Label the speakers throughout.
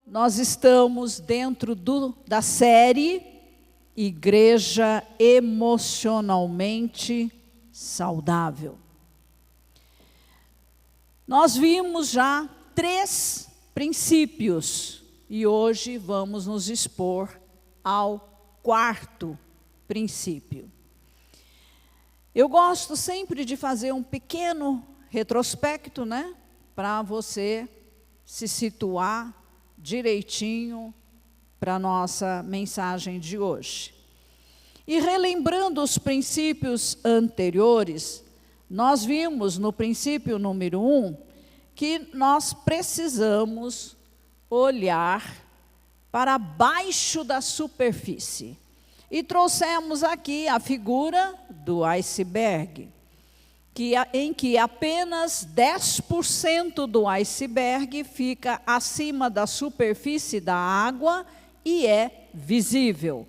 Speaker 1: nós estamos dentro da série Igreja Emocionalmente Saudável. Nós vimos já 3 princípios e hoje vamos nos expor ao 4º princípio. Eu gosto sempre de fazer um pequeno retrospecto, né? Para você se situar direitinho para a nossa mensagem de hoje. E relembrando os princípios anteriores, nós vimos no princípio número 1, que nós precisamos olhar para baixo da superfície. E trouxemos aqui a figura do iceberg, em que apenas 10% do iceberg fica acima da superfície da água e é visível.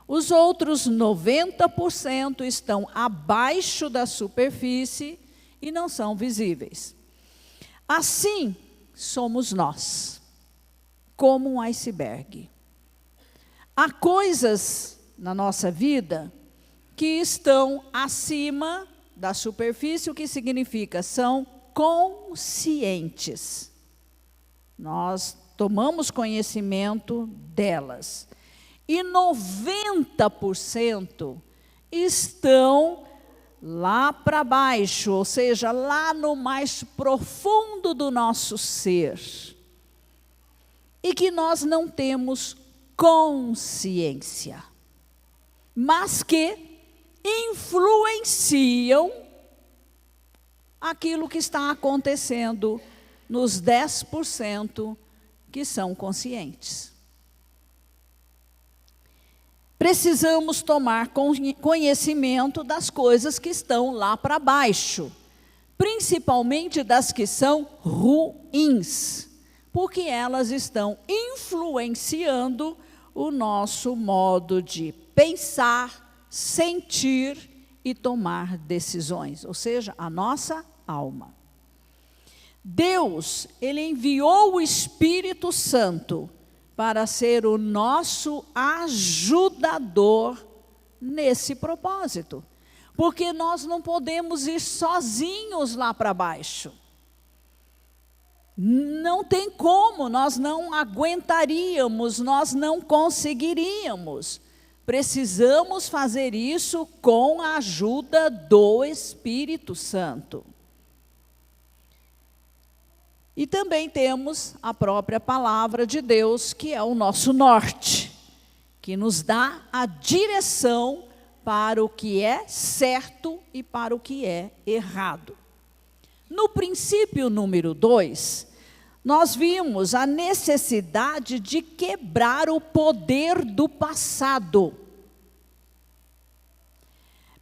Speaker 1: Os outros 90% estão abaixo da superfície e não são visíveis. Assim somos nós, como um iceberg. Há coisas na nossa vida que estão acima da superfície, o que significa? São conscientes. Nós tomamos conhecimento delas. E 90% estão lá para baixo, ou seja, lá no mais profundo do nosso ser. E que nós não temos consciência, mas que influenciam aquilo que está acontecendo nos 10% que são conscientes. Precisamos tomar conhecimento das coisas que estão lá para baixo, principalmente das que são ruins, porque elas estão influenciando o nosso modo de pensar, sentir e tomar decisões, ou seja, a nossa alma. Deus, Ele enviou o Espírito Santo para ser o nosso ajudador nesse propósito, porque nós não podemos ir sozinhos lá para baixo. Não tem como, nós não aguentaríamos, nós não conseguiríamos. Precisamos fazer isso com a ajuda do Espírito Santo. E também temos a própria palavra de Deus, que é o nosso norte, que nos dá a direção para o que é certo e para o que é errado. No princípio número 2, nós vimos a necessidade de quebrar o poder do passado.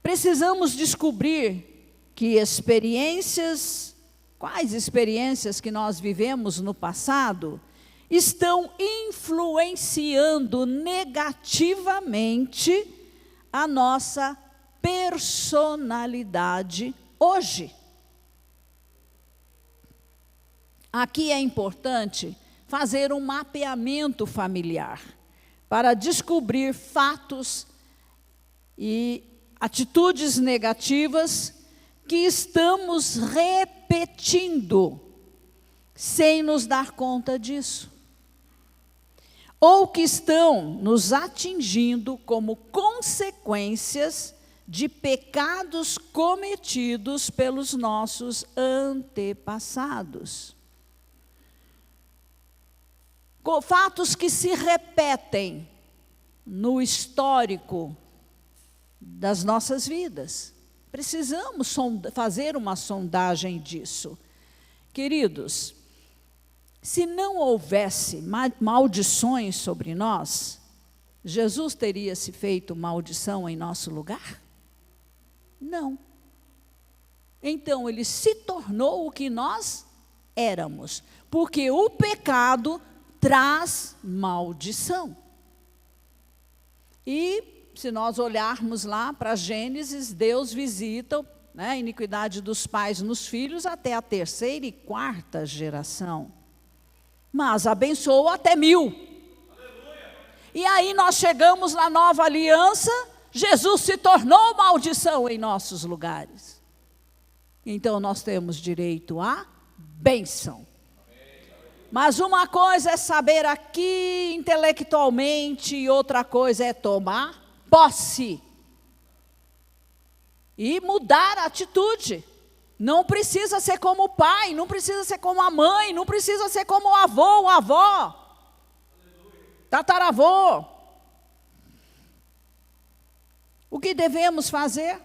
Speaker 1: Precisamos descobrir que quais experiências que nós vivemos no passado estão influenciando negativamente a nossa personalidade hoje. Aqui é importante fazer um mapeamento familiar para descobrir fatos e atitudes negativas que estamos repetindo sem nos dar conta disso, ou que estão nos atingindo como consequências de pecados cometidos pelos nossos antepassados. Fatos que se repetem no histórico das nossas vidas. Precisamos fazer uma sondagem disso. Queridos, se não houvesse maldições sobre nós, Jesus teria se feito maldição em nosso lugar? Não. Então, ele se tornou o que nós éramos, porque o pecado traz maldição. E se nós olharmos lá para Gênesis, Deus visita, né, a iniquidade dos pais nos filhos até a 3ª e 4ª geração. mas abençoou até 1000. E aí nós chegamos na nova aliança, Jesus se tornou maldição em nossos lugares. Então nós temos direito à bênção. Mas uma coisa é saber aqui intelectualmente e outra coisa é tomar posse. E mudar a atitude. Não precisa ser como o pai, não precisa ser como a mãe, não precisa ser como o avô, a avó, tataravô. O que devemos fazer?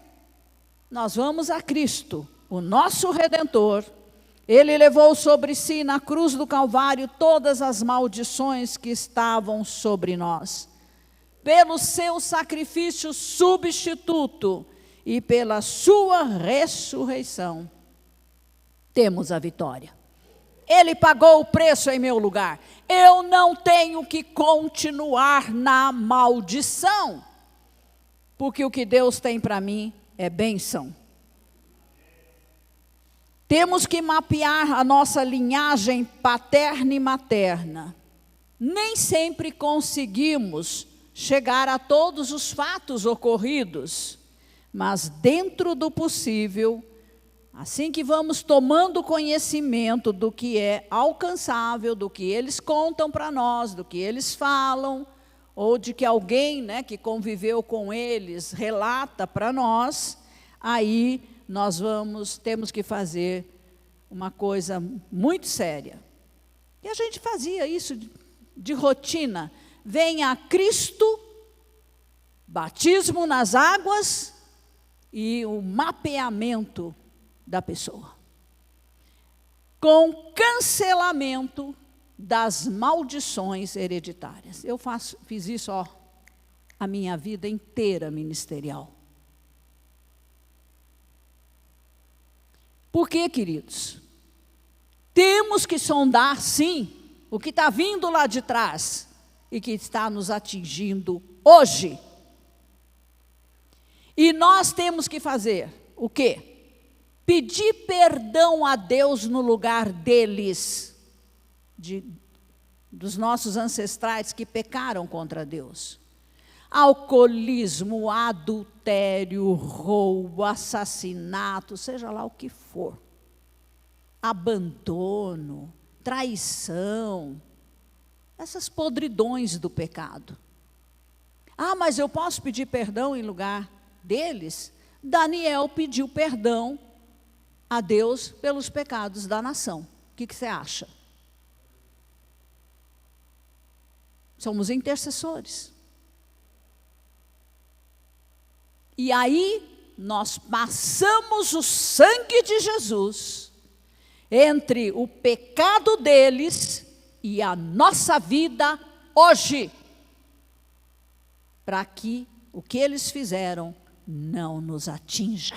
Speaker 1: Nós vamos a Cristo, o nosso Redentor. Ele levou sobre si na cruz do Calvário todas as maldições que estavam sobre nós. Pelo seu sacrifício substituto e pela sua ressurreição, temos a vitória. Ele pagou o preço em meu lugar. Eu não tenho que continuar na maldição, porque o que Deus tem para mim é bênção. Temos que mapear a nossa linhagem paterna e materna. Nem sempre conseguimos chegar a todos os fatos ocorridos, mas dentro do possível, assim que vamos tomando conhecimento do que é alcançável, do que eles contam para nós, do que eles falam, ou de que alguém, né, que conviveu com eles relata para nós, aí nós temos que fazer uma coisa muito séria. E a gente fazia isso de rotina. Vem a Cristo, batismo nas águas e o mapeamento da pessoa, com cancelamento das maldições hereditárias. Eu fiz isso a minha vida inteira ministerial. Por quê, queridos? Temos que sondar, sim, o que está vindo lá de trás e que está nos atingindo hoje. E nós temos que fazer o quê? Pedir perdão a Deus no lugar deles, dos nossos ancestrais que pecaram contra Deus. Alcoolismo, adultério, roubo, assassinato, seja lá o que for. Abandono, traição, essas podridões do pecado. Ah, mas eu posso pedir perdão em lugar deles? Daniel pediu perdão a Deus pelos pecados da nação. O que você acha? Somos intercessores. E aí, nós passamos o sangue de Jesus entre o pecado deles e a nossa vida hoje, para que o que eles fizeram não nos atinja.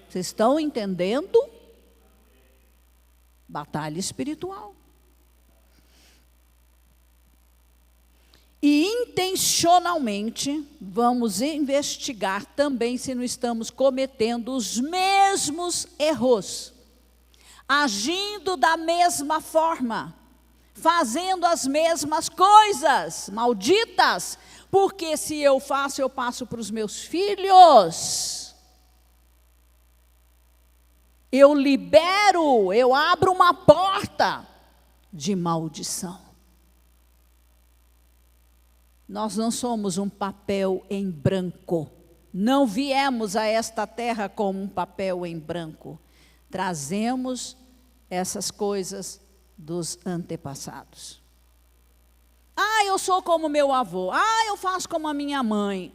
Speaker 1: Vocês estão entendendo? Batalha espiritual. E intencionalmente vamos investigar também se não estamos cometendo os mesmos erros, agindo da mesma forma, fazendo as mesmas coisas malditas, porque se eu faço, eu passo para os meus filhos. Eu libero, eu abro uma porta de maldição. Nós não somos um papel em branco. Não viemos a esta terra como um papel em branco. Trazemos essas coisas dos antepassados. Ah, eu sou como meu avô. Ah, eu faço como a minha mãe.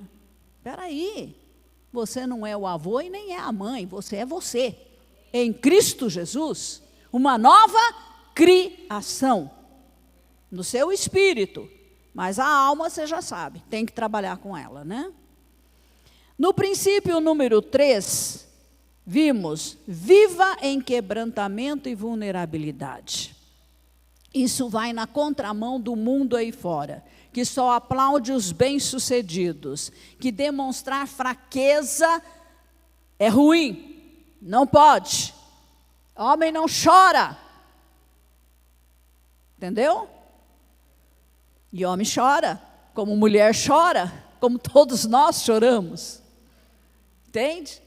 Speaker 1: Espera aí. Você não é o avô e nem é a mãe. Você é você. Em Cristo Jesus. Uma nova criação. No seu espírito. Mas a alma, você já sabe, tem que trabalhar com ela, né? No princípio número 3, vimos, viva em quebrantamento e vulnerabilidade. Isso vai na contramão do mundo aí fora, que só aplaude os bem-sucedidos, que demonstrar fraqueza é ruim, não pode. Homem não chora. Entendeu? E homem chora, como mulher chora, como todos nós choramos. Entende?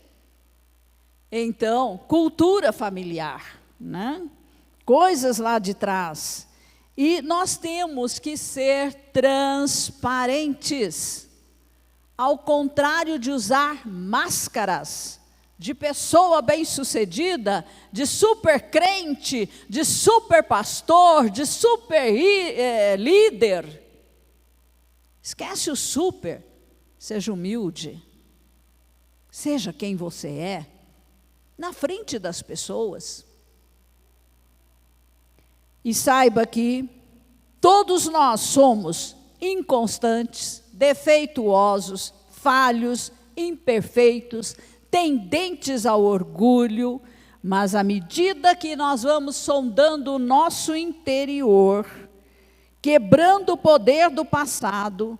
Speaker 1: Então, cultura familiar, né? Coisas lá de trás. E nós temos que ser transparentes, ao contrário de usar máscaras de pessoa bem-sucedida, de super crente, de super pastor, de super líder. Esquece o super, seja humilde, seja quem você é, na frente das pessoas. E saiba que todos nós somos inconstantes, defeituosos, falhos, imperfeitos, tendentes ao orgulho, mas à medida que nós vamos sondando o nosso interior, quebrando o poder do passado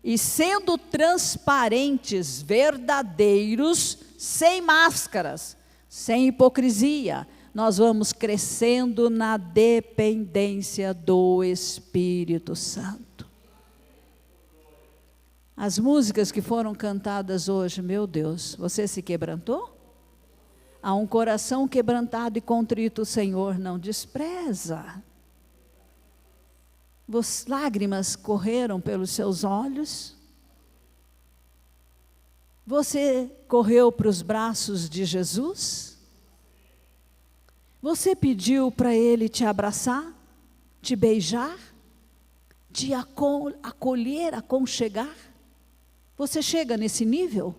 Speaker 1: e sendo transparentes, verdadeiros, sem máscaras, sem hipocrisia, nós vamos crescendo na dependência do Espírito Santo. As músicas que foram cantadas hoje, meu Deus, você se quebrantou? Há um coração quebrantado e contrito, o Senhor não despreza. Lágrimas correram pelos seus olhos? Você correu para os braços de Jesus? Você pediu para Ele te abraçar, te beijar, te acolher, aconchegar? Você chega nesse nível?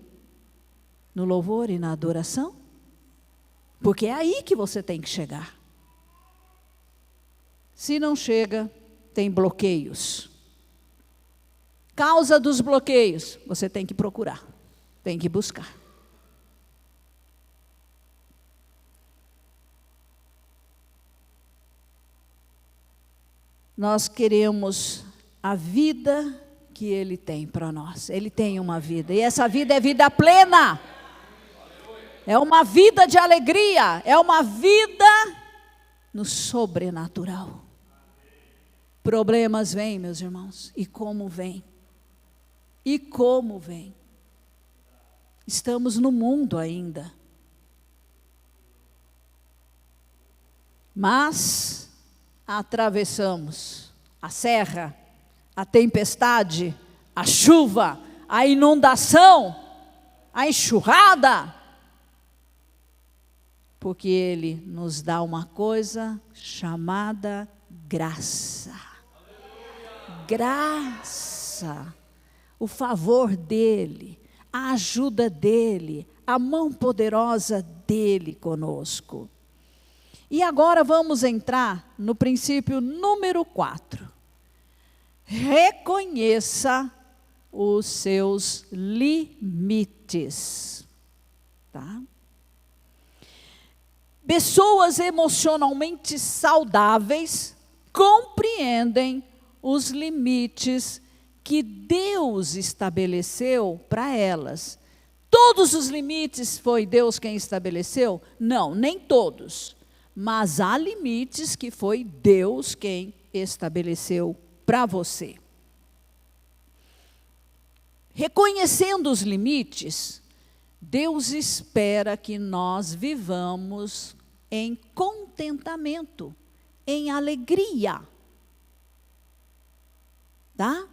Speaker 1: No louvor e na adoração? Porque é aí que você tem que chegar. Se não chega, tem bloqueios. Causa dos bloqueios, você tem que procurar, tem que buscar. Nós queremos a vida que Ele tem para nós. Ele tem uma vida, e essa vida é vida plena. É uma vida de alegria, é uma vida no sobrenatural. Problemas vêm, meus irmãos, e como vêm? E como vêm? Estamos no mundo ainda. Mas atravessamos a serra, a tempestade, a chuva, a inundação, a enxurrada, porque Ele nos dá uma coisa chamada graça. Graça, o favor dEle, a ajuda dEle, a mão poderosa dEle conosco. E agora vamos entrar no princípio número 4. Reconheça os seus limites. Tá? Pessoas emocionalmente saudáveis compreendem os limites que Deus estabeleceu para elas. Todos os limites foi Deus quem estabeleceu? Não, nem todos. Mas há limites que foi Deus quem estabeleceu para você. Reconhecendo os limites, Deus espera que nós vivamos em contentamento, em alegria. Tá?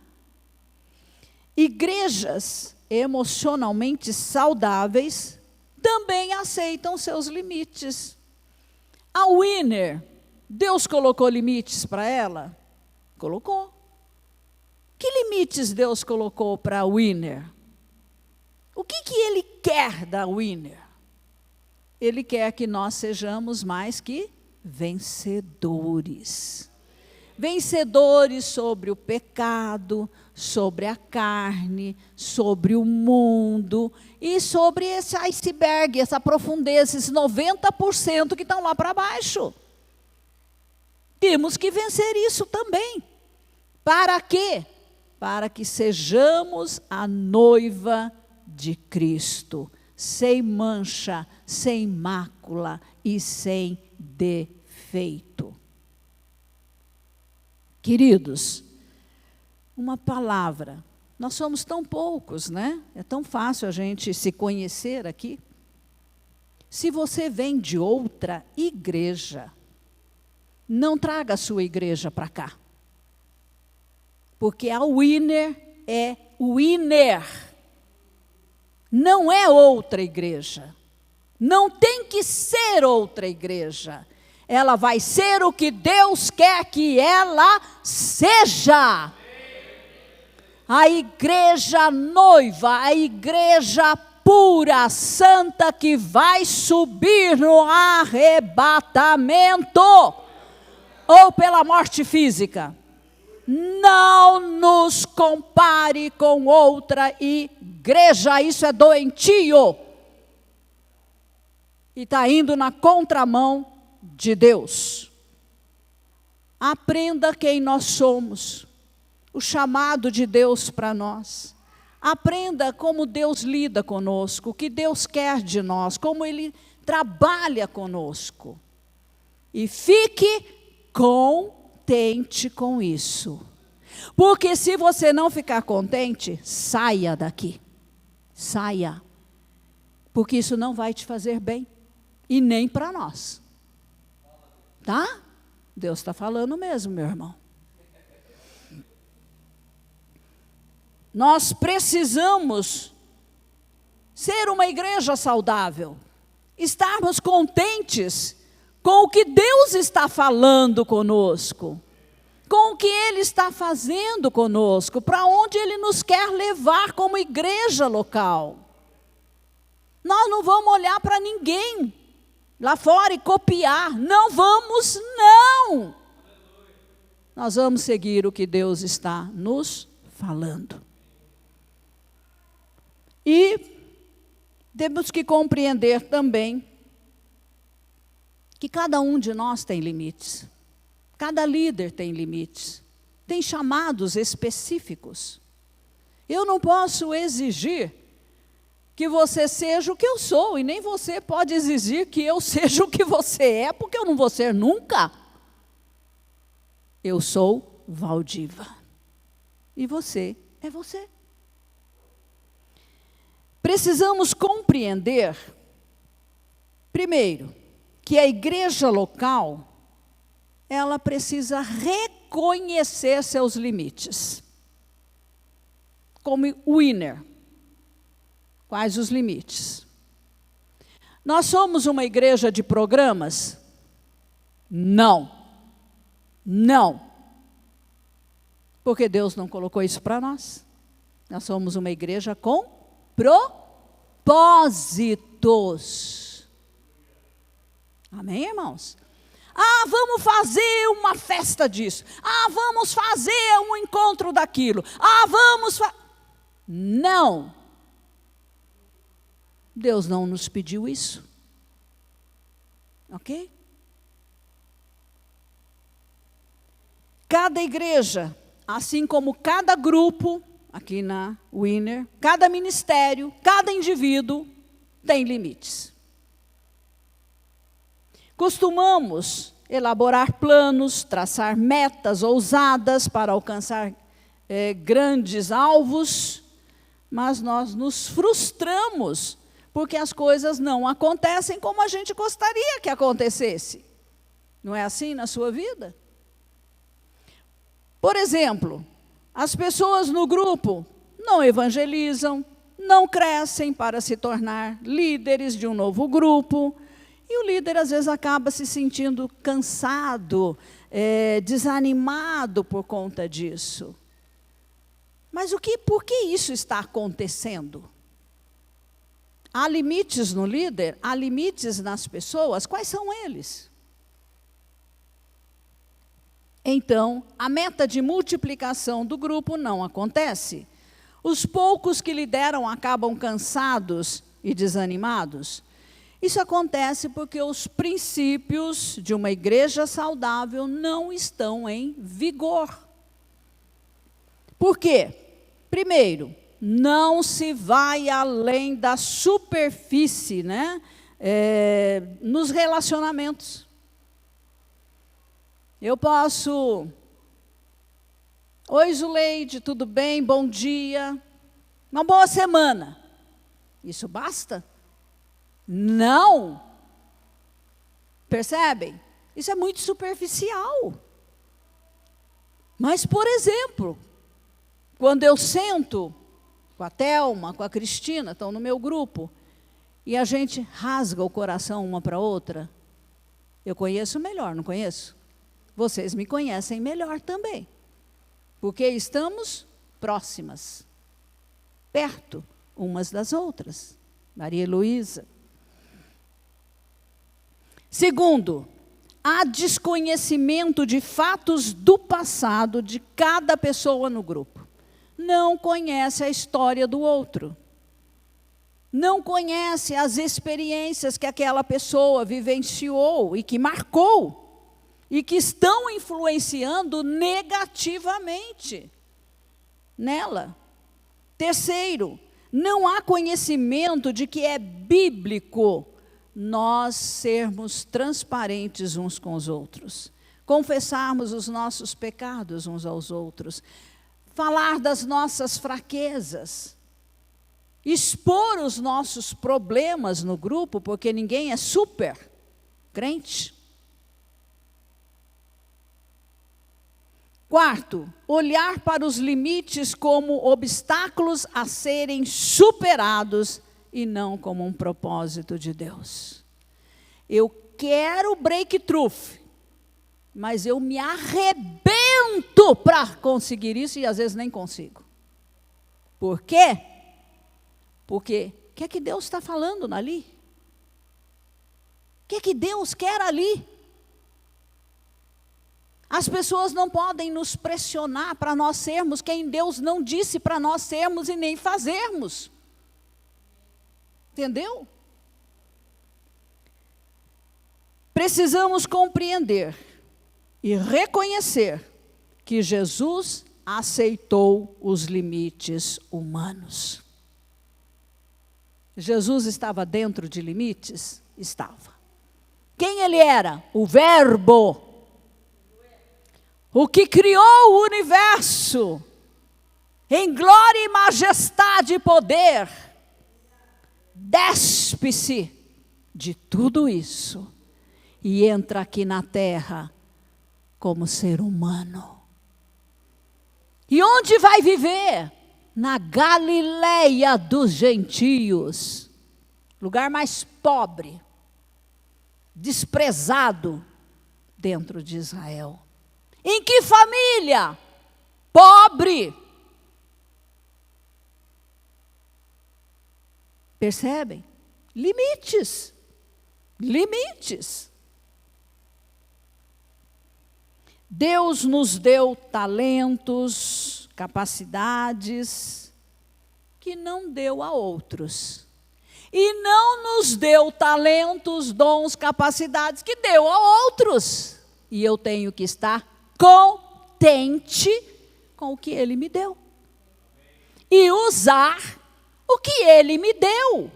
Speaker 1: Igrejas emocionalmente saudáveis também aceitam seus limites. A Winner, Deus colocou limites para ela? Colocou. Que limites Deus colocou para a Winner? O que Ele quer da Winner? Ele quer que nós sejamos mais que vencedores. Vencedores sobre o pecado, sobre a carne, sobre o mundo e sobre esse iceberg, essa profundeza, esses 90% que estão lá para baixo. Temos que vencer isso também. Para quê? Para que sejamos a noiva de Cristo, sem mancha, sem mácula e sem defeito. Queridos, uma palavra. Nós somos tão poucos, né? É tão fácil a gente se conhecer aqui. Se você vem de outra igreja, não traga a sua igreja para cá. Porque a Winner é Winner. Não é outra igreja. Não tem que ser outra igreja. Ela vai ser o que Deus quer que ela seja. A igreja noiva, a igreja pura, santa, que vai subir no arrebatamento, ou pela morte física. Não nos compare com outra igreja, isso é doentio. E está indo na contramão de Deus. Aprenda quem nós somos. O chamado de Deus para nós. Aprenda como Deus lida conosco, o que Deus quer de nós, como Ele trabalha conosco. E fique contente com isso. Porque se você não ficar contente, saia daqui. Saia. Porque isso não vai te fazer bem. E nem para nós. Tá? Deus está falando mesmo, meu irmão. Nós precisamos ser uma igreja saudável, estarmos contentes com o que Deus está falando conosco, com o que Ele está fazendo conosco, para onde Ele nos quer levar como igreja local. Nós não vamos olhar para ninguém lá fora e copiar, não vamos, não. Nós vamos seguir o que Deus está nos falando. E temos que compreender também que cada um de nós tem limites. Cada líder tem limites. Tem chamados específicos. Eu não posso exigir que você seja o que eu sou, e nem você pode exigir que eu seja o que você é, porque eu não vou ser nunca. Eu sou Valdiva. E você é você. Precisamos compreender, primeiro, que a igreja local, ela precisa reconhecer seus limites. Como Winner. Quais os limites? Nós somos uma igreja de programas? Não. Não. Porque Deus não colocou isso para nós. Nós somos uma igreja com propósitos. Amém, irmãos? Ah, vamos fazer uma festa disso. Ah, vamos fazer um encontro daquilo. Ah, vamos Não. Deus não nos pediu isso. Ok? Cada igreja, assim como cada grupo, aqui na Winner, cada ministério, cada indivíduo tem limites. Costumamos elaborar planos, traçar metas ousadas para alcançar grandes alvos, mas nós nos frustramos porque as coisas não acontecem como a gente gostaria que acontecesse. Não é assim na sua vida? Por exemplo, as pessoas no grupo não evangelizam, não crescem para se tornar líderes de um novo grupo, e o líder às vezes acaba se sentindo cansado, desanimado por conta disso. Mas por que isso está acontecendo? Há limites no líder? Há limites nas pessoas? Quais são eles? Então, a meta de multiplicação do grupo não acontece. Os poucos que lideram acabam cansados e desanimados. Isso acontece porque os princípios de uma igreja saudável não estão em vigor. Por quê? Primeiro, não se vai além da superfície, né? Nos relacionamentos. Eu posso Oi, Zuleide, tudo bem? Bom dia. Uma boa semana. Isso basta? Não. Percebem? Isso é muito superficial. Mas, por exemplo, quando eu sento com a Thelma, com a Cristina, estão no meu grupo, e a gente rasga o coração uma para a outra, eu conheço melhor, não conheço? Vocês me conhecem melhor também, porque estamos próximas, perto umas das outras. Maria Heloísa. Segundo, há desconhecimento de fatos do passado de cada pessoa no grupo. Não conhece a história do outro. Não conhece as experiências que aquela pessoa vivenciou e que marcou, e que estão influenciando negativamente nela. Terceiro, não há conhecimento de que é bíblico nós sermos transparentes uns com os outros, confessarmos os nossos pecados uns aos outros, falar das nossas fraquezas, expor os nossos problemas no grupo, porque ninguém é super crente. Quarto, olhar para os limites como obstáculos a serem superados e não como um propósito de Deus. Eu quero breakthrough, mas eu me arrebento para conseguir isso e às vezes nem consigo. Por quê? Porque o que é que Deus está falando ali? O que é que Deus quer ali? As pessoas não podem nos pressionar para nós sermos quem Deus não disse para nós sermos e nem fazermos. Entendeu? Precisamos compreender e reconhecer que Jesus aceitou os limites humanos. Jesus estava dentro de limites? Estava. Quem ele era? O Verbo. O que criou o universo em glória e majestade e poder. Despe-se de tudo isso e entra aqui na terra como ser humano. E onde vai viver? Na Galileia dos gentios, lugar mais pobre, desprezado dentro de Israel. Em que família? Pobre. Percebem? Limites. Limites. Deus nos deu talentos, capacidades, que não deu a outros. E não nos deu talentos, dons, capacidades, que deu a outros. E eu tenho que estar contente com o que Ele me deu. E usar o que Ele me deu.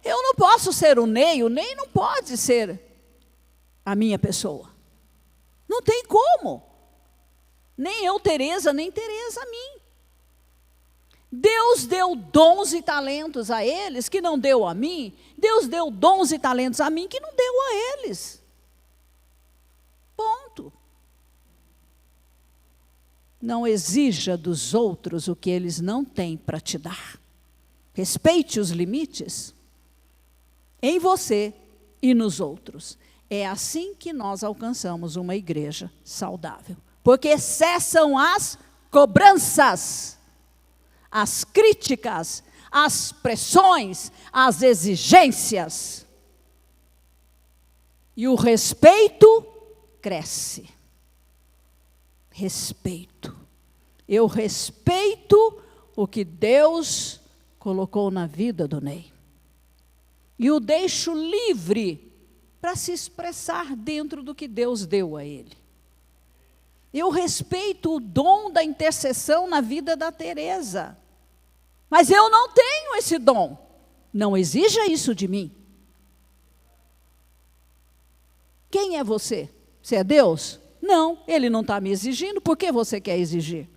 Speaker 1: Eu não posso ser o Ney não pode ser a minha pessoa. Não tem como. Nem eu, Tereza, nem Tereza a mim. Deus deu dons e talentos a eles que não deu a mim. Deus deu dons e talentos a mim que não deu a eles. Ponto. Não exija dos outros o que eles não têm para te dar. Respeite os limites em você e nos outros. É assim que nós alcançamos uma igreja saudável. Porque cessam as cobranças, as críticas, as pressões, as exigências. E o respeito cresce. Respeito. Eu respeito o que Deus colocou na vida do Ney. E o deixo livre para se expressar dentro do que Deus deu a ele. Eu respeito o dom da intercessão na vida da Tereza. Mas eu não tenho esse dom. Não exija isso de mim. Quem é você? Você é Deus? Não, Ele não está me exigindo. Por que você quer exigir?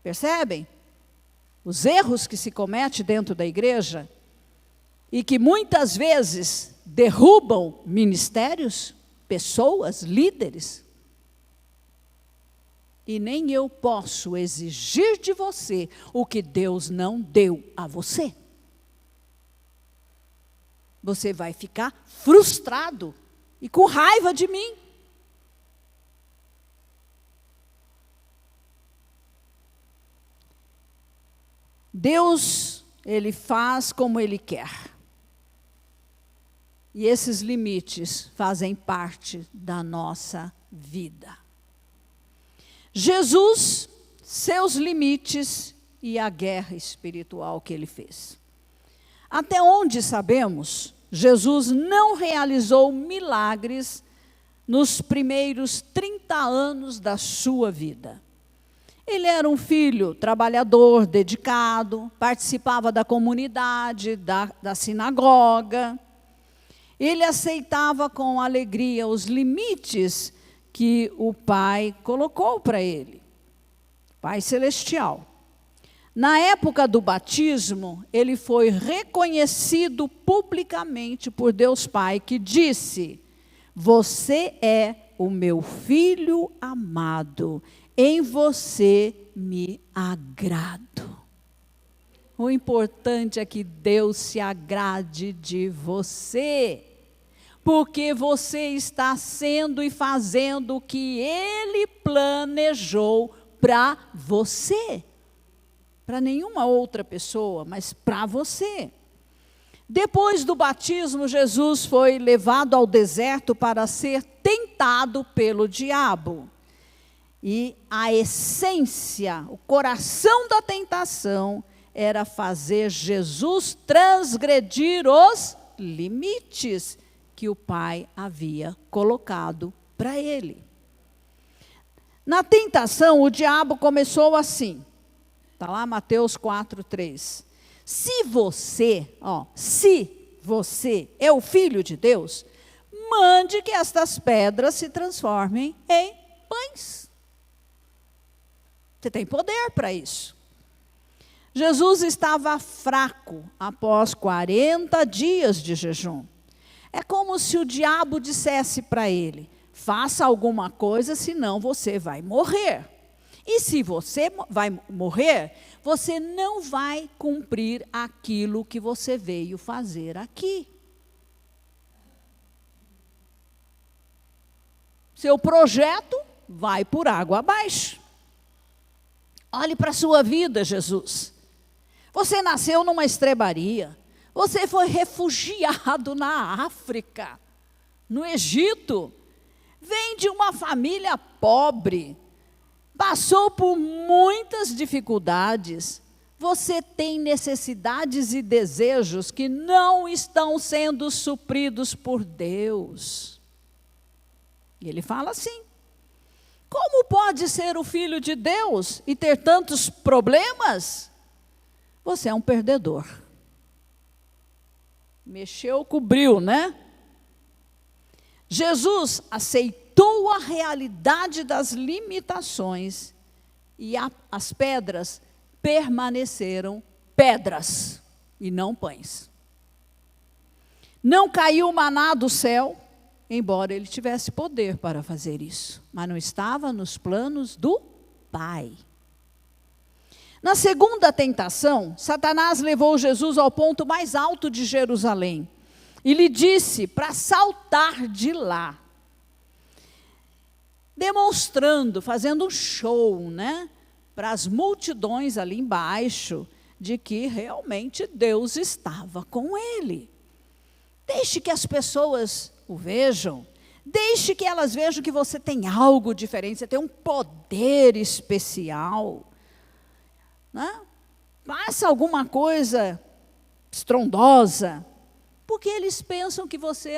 Speaker 1: Percebem? Os erros que se comete dentro da igreja e que muitas vezes derrubam ministérios, pessoas, líderes. E nem eu posso exigir de você o que Deus não deu a você. Você vai ficar frustrado e com raiva de mim. Deus, Ele faz como Ele quer. E esses limites fazem parte da nossa vida. Jesus, seus limites e a guerra espiritual que Ele fez. Até onde sabemos, Jesus não realizou milagres nos primeiros 30 anos da sua vida. Ele era um filho trabalhador, dedicado, participava da comunidade, da sinagoga. Ele aceitava com alegria os limites que o Pai colocou para ele, Pai Celestial. Na época do batismo, ele foi reconhecido publicamente por Deus Pai, que disse: você é o meu filho amado, em você me agrado. O importante é que Deus se agrade de você, porque você está sendo e fazendo o que Ele planejou para você. Para nenhuma outra pessoa, mas para você. Depois do batismo, Jesus foi levado ao deserto para ser tentado pelo diabo. E a essência, o coração da tentação, era fazer Jesus transgredir os limites que o Pai havia colocado para ele. Na tentação, o diabo começou assim. Está lá Mateus 4:3. Se você é o Filho de Deus, mande que estas pedras se transformem em pães. Você tem poder para isso. Jesus estava fraco após 40 dias de jejum. É como se o diabo dissesse para ele: faça alguma coisa, senão você vai morrer. E se você vai morrer, você não vai cumprir aquilo que você veio fazer aqui. Seu projeto vai por água abaixo. Olhe para a sua vida, Jesus. Você nasceu numa estrebaria. Você foi refugiado na África, no Egito. Vem de uma família pobre. Passou por muitas dificuldades. Você tem necessidades e desejos que não estão sendo supridos por Deus. E ele fala assim: como pode ser o filho de Deus e ter tantos problemas? Você é um perdedor. Mexeu, cobriu, né? Jesus aceitou a realidade das limitações e as pedras permaneceram pedras e não pães. Não caiu maná do céu, embora ele tivesse poder para fazer isso, mas não estava nos planos do Pai. Na segunda tentação, Satanás levou Jesus ao ponto mais alto de Jerusalém e lhe disse para saltar de lá, demonstrando, fazendo um show, né, para as multidões ali embaixo, de que realmente Deus estava com ele. Deixe que as pessoas o vejam, deixe que elas vejam que você tem algo diferente, você tem um poder especial, né? Faça alguma coisa estrondosa, porque eles pensam que você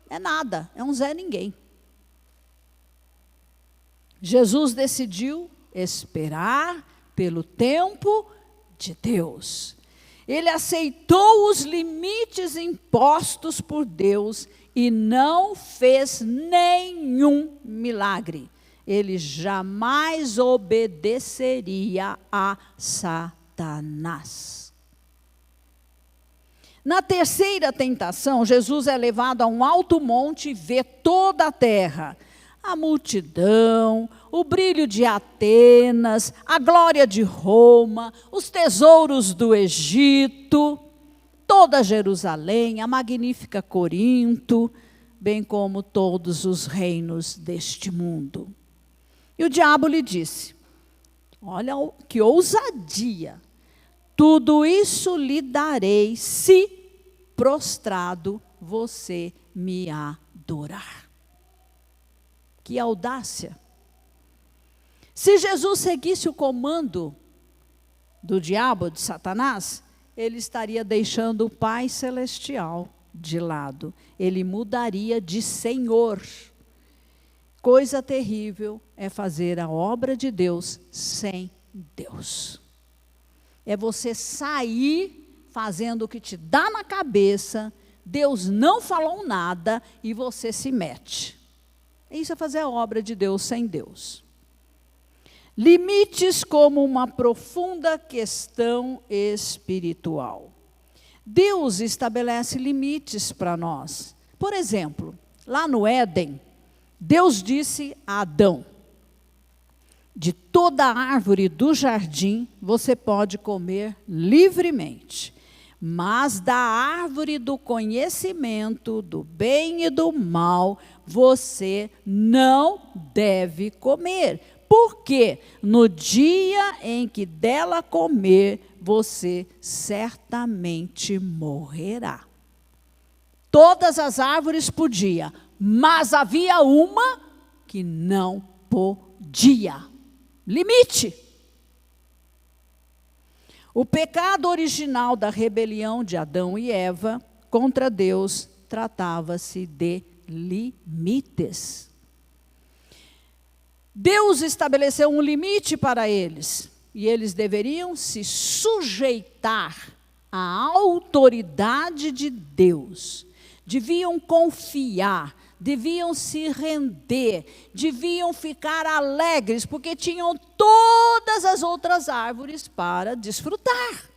Speaker 1: é nada, é um Zé Ninguém. Jesus decidiu esperar pelo tempo de Deus. Ele aceitou os limites impostos por Deus e não fez nenhum milagre. ele jamais obedeceria a Satanás. Na terceira tentação, Jesus é levado a um alto monte e vê toda a terra. A multidão, o brilho de Atenas, a glória de Roma, os tesouros do Egito, toda Jerusalém, a magnífica Corinto, bem como todos os reinos deste mundo. E o diabo lhe disse, olha que ousadia, tudo isso lhe darei se prostrado você me adorar. Que audácia! Se Jesus seguisse o comando do diabo, de Satanás, ele estaria deixando o Pai Celestial de lado. Ele mudaria de Senhor. Coisa terrível é fazer a obra de Deus sem Deus. É você sair fazendo o que te dá na cabeça, Deus não falou nada e você se mete. Isso é fazer a obra de Deus sem Deus. Limites como uma profunda questão espiritual. Deus estabelece limites para nós. Por exemplo, lá no Éden, Deus disse a Adão, de toda a árvore do jardim você pode comer livremente, mas da árvore do conhecimento do bem e do mal você não deve comer, porque no dia em que dela comer, você certamente morrerá. Todas as árvores podiam, mas havia uma que não podia. Limite. O pecado original da rebelião de Adão e Eva contra Deus tratava-se de limites. Deus estabeleceu um limite para eles, e eles deveriam se sujeitar à autoridade de Deus. Deviam confiar, deviam se render, deviam ficar alegres, porque tinham todas as outras árvores para desfrutar.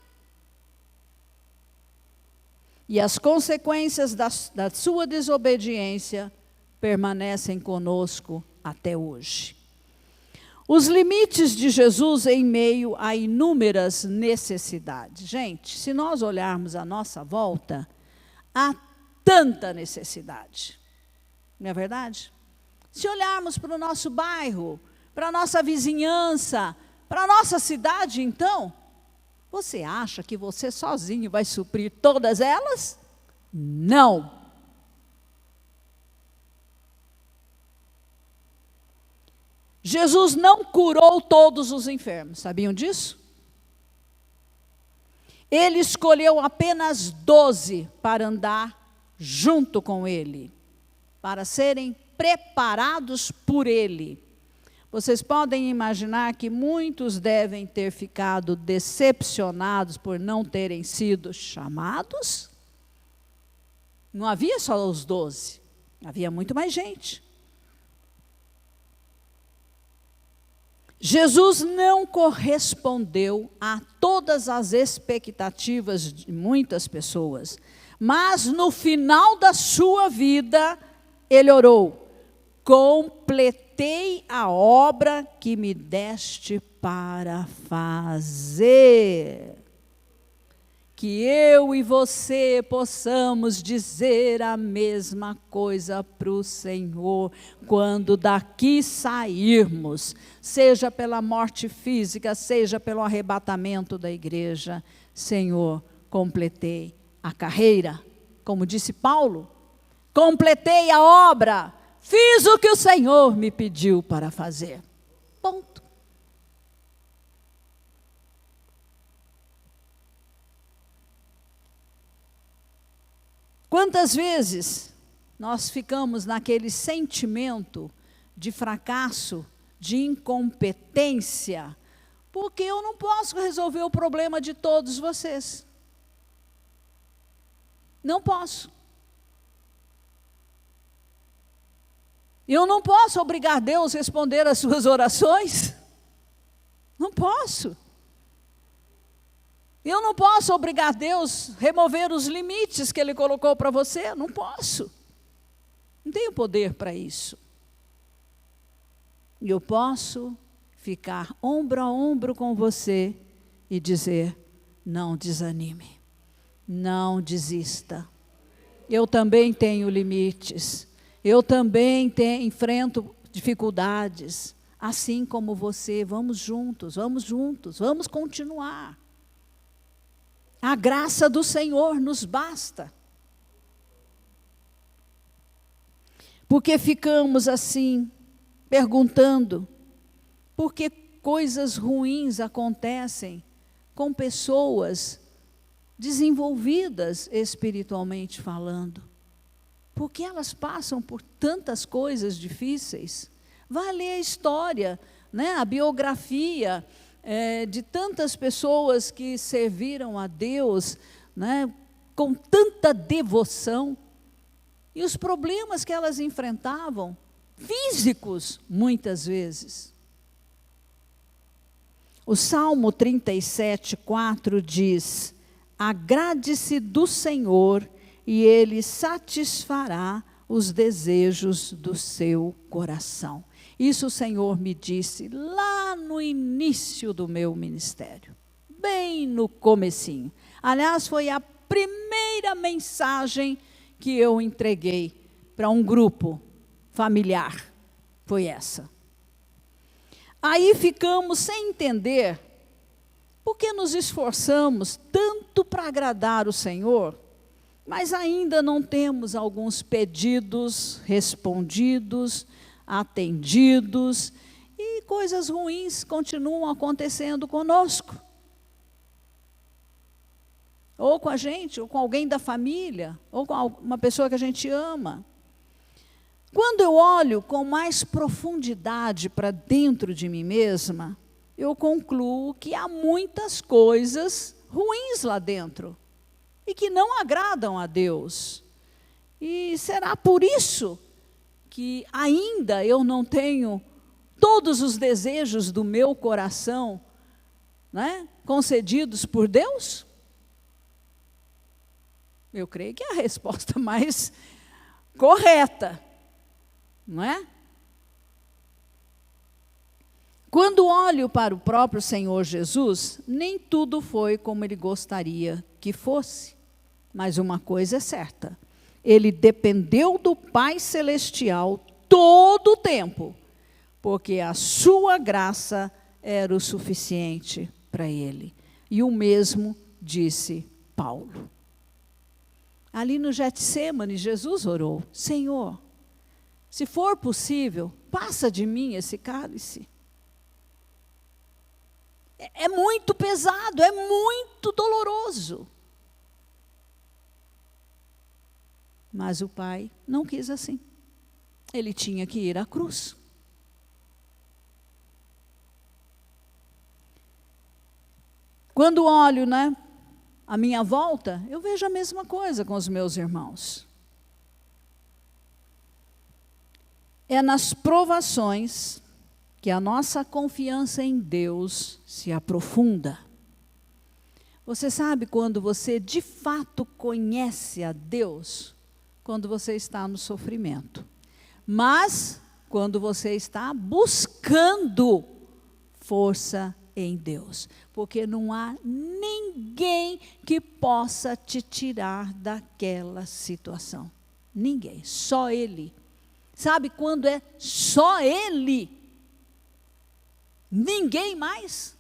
Speaker 1: E as consequências da sua desobediência permanecem conosco até hoje. Os limites de Jesus em meio a inúmeras necessidades. Gente, se nós olharmos à nossa volta, há tanta necessidade. Não é verdade? Se olharmos para o nosso bairro, para a nossa vizinhança, para a nossa cidade, então, você acha que você sozinho vai suprir todas elas? Não. Jesus não curou todos os enfermos, sabiam disso? Ele escolheu apenas 12 para andar junto com ele, para serem preparados por ele. Vocês podem imaginar que muitos devem ter ficado decepcionados por não terem sido chamados? Não havia só os 12, havia muito mais gente. Jesus não correspondeu a todas as expectativas de muitas pessoas, mas no final da sua vida, ele orou: completei a obra que me deste para fazer. Que eu e você possamos dizer a mesma coisa para o Senhor, quando daqui sairmos, seja pela morte física, seja pelo arrebatamento da igreja. Senhor, completei a carreira, como disse Paulo, completei a obra, fiz o que o Senhor me pediu para fazer. Ponto. Quantas vezes nós ficamos naquele sentimento de fracasso, de incompetência, porque eu não posso resolver o problema de todos vocês. Não posso. Eu não posso obrigar Deus a responder às suas orações. Não posso. Eu não posso obrigar Deus a remover os limites que Ele colocou para você. Não posso. Não tenho poder para isso. E eu posso ficar ombro a ombro com você e dizer: não desanime, não desista. Eu também tenho limites. Eu também enfrento dificuldades. Assim como você, vamos juntos, vamos continuar. A graça do Senhor nos basta. Porque ficamos assim, perguntando, por que coisas ruins acontecem com pessoas desenvolvidas espiritualmente falando? Por que elas passam por tantas coisas difíceis? Vá ler a história, né, a biografia de tantas pessoas que serviram a Deus, né, com tanta devoção. E os problemas que elas enfrentavam, físicos, muitas vezes. O Salmo 37:4 diz: agrade-se do Senhor e Ele satisfará os desejos do seu coração. Isso o Senhor me disse lá no início do meu ministério, bem no comecinho. Aliás, foi a primeira mensagem que eu entreguei para um grupo familiar, foi essa. Aí ficamos sem entender por que nos esforçamos tanto para agradar o Senhor, mas ainda não temos alguns pedidos respondidos, atendidos, e coisas ruins continuam acontecendo conosco. Ou com a gente, ou com alguém da família, ou com uma pessoa que a gente ama. Quando eu olho com mais profundidade para dentro de mim mesma, eu concluo que há muitas coisas ruins lá dentro e que não agradam a Deus. E será por isso que ainda eu não tenho todos os desejos do meu coração, né, concedidos por Deus? Eu creio que é a resposta mais correta, não é? Quando olho para o próprio Senhor Jesus, nem tudo foi como Ele gostaria que fosse. Mas uma coisa é certa, Ele dependeu do Pai Celestial todo o tempo, porque a sua graça era o suficiente para Ele. E o mesmo disse Paulo. Ali no Getsêmani, Jesus orou: Senhor, se for possível, passa de mim esse cálice. É muito pesado, é muito doloroso. Mas o Pai não quis assim. Ele tinha que ir à cruz. Quando olho, né, à minha volta, eu vejo a mesma coisa com os meus irmãos. É nas provações que a nossa confiança em Deus se aprofunda. Você sabe quando você de fato conhece a Deus? Quando você está no sofrimento. Mas quando você está buscando força em Deus. Porque não há ninguém que possa te tirar daquela situação. Ninguém, só Ele. Sabe quando é só Ele? Ninguém mais.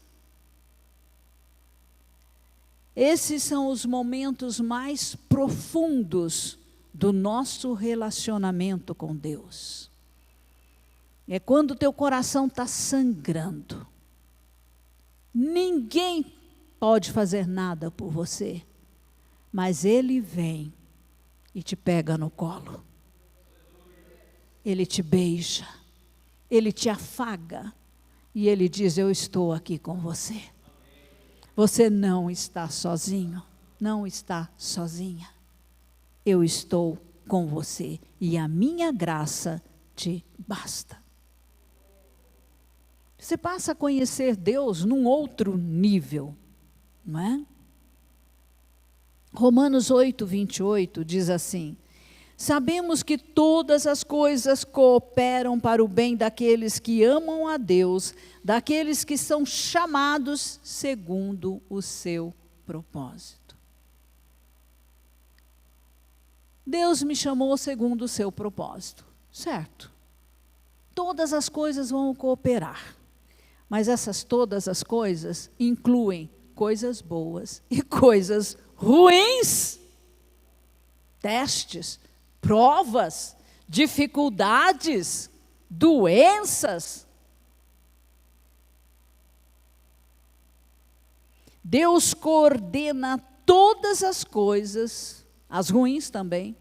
Speaker 1: Esses são os momentos mais profundos do nosso relacionamento com Deus. É quando o teu coração está sangrando. Ninguém pode fazer nada por você, mas Ele vem e te pega no colo. Ele te beija, Ele te afaga. E Ele diz: eu estou aqui com você. Você não está sozinho, não está sozinha. Eu estou com você e a minha graça te basta. Você passa a conhecer Deus num outro nível, não é? Romanos 8, 28 diz assim: sabemos que todas as coisas cooperam para o bem daqueles que amam a Deus, daqueles que são chamados segundo o seu propósito. Deus me chamou segundo o seu propósito, certo? Todas as coisas vão cooperar, mas todas as coisas incluem coisas boas e coisas ruins, testes, provas, dificuldades, doenças. Deus coordena todas as coisas, as ruins também,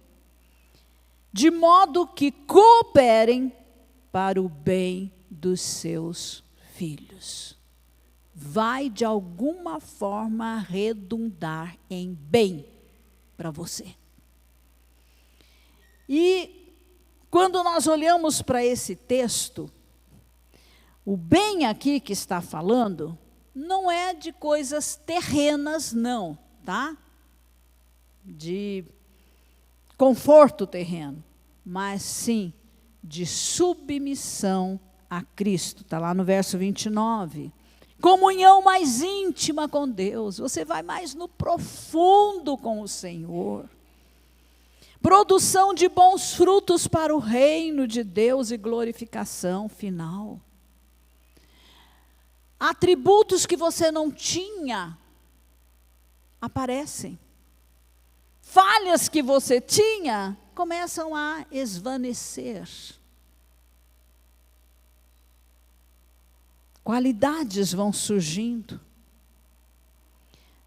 Speaker 1: de modo que cooperem para o bem dos seus filhos. Vai de alguma forma redundar em bem para você. E quando nós olhamos para esse texto, o bem aqui que está falando não é de coisas terrenas, não, tá? De conforto terreno, mas sim de submissão a Cristo. Está lá no verso 29. Comunhão mais íntima com Deus. Você vai mais no profundo com o Senhor. Produção de bons frutos para o reino de Deus e glorificação final. Atributos que você não tinha aparecem. Falhas que você tinha começam a esvanecer. Qualidades vão surgindo.